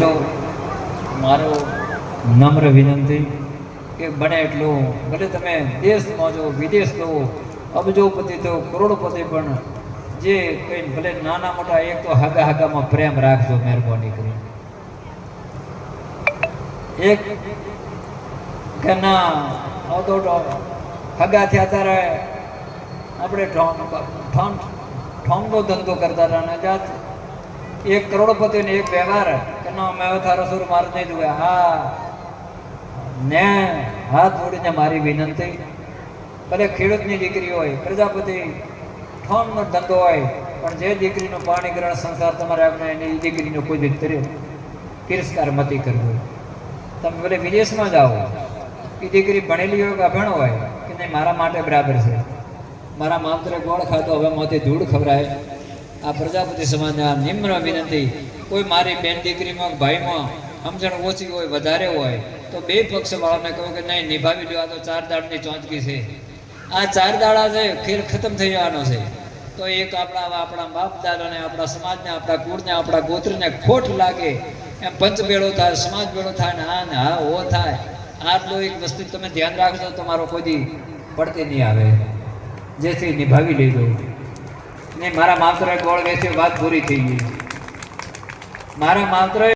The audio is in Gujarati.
જો મારો નમ્ર વિનંતી કે બને એટલું ભલે તમે દેશમાં જો વિદેશ લો અબજોપતિ તો કરોડપતિ પણ જે કંઈ ભલે નાના મોટા એક તો હાગા હાગામાં પ્રેમ રાખજો મહેરબાની કરી. એક ઘરના હગા થયા ત્યારે આપણે ઠોંગનો ધંધો કરતા હતા ને જાત એક કરોડપતિ ને એક વ્યવહાર કે ના મેં તારો સુર માર નહીં જોયા. હા ને હાથ જોડીને મારી વિનંતી, ભલે ખેડૂતની દીકરી હોય, પ્રજાપતિ ઠોંગનો ધંધો હોય, પણ જે દીકરીનું પાણી ગ્રહણ સંસાર તમારે આપણે એની દીકરીનો કોઈ દીકરી તિરસ્કાર મતી કરવો. તમે ભલે વિદેશમાં જાઓ, એ દીકરી ભણેલી હોય કે અભણ હોય કે નહીં મારા માટે બરાબર છે, મારા માત્ર ગોળ ખાતો હવે મોથી ધૂળ ખવડાય. આ પ્રજાપતિ સમાજને આ નિમ્ર વિનંતી, કોઈ મારી બેન દીકરીમાં ભાઈમાં સમજણ ઓછી હોય વધારે હોય તો બે પક્ષવાળાને કહું કે નહીં નિભાવી લો. આ તો 4 દાડની ચોંચકી છે, આ 4 દાડા છે ખેલ ખતમ થઈ જવાનો છે. તો એક આપણા બાપ દાદાને, આપણા સમાજને, આપણા કુળને, આપણા ગોત્રને ખોટ લાગે એમ પંચ ભેળો થાય, સમાજ ભેળો થાય ને હા ને હા ઓ થાય. આટલો એક વસ્તુ તમે ધ્યાન રાખજો, તમારો કોઈ દી પડતી નહીં આવે, જેથી નિભાવી લેજો. ને મારા માત્ર ગોળ વેચે વાત પૂરી થઈ ગઈ. મારા માત્ર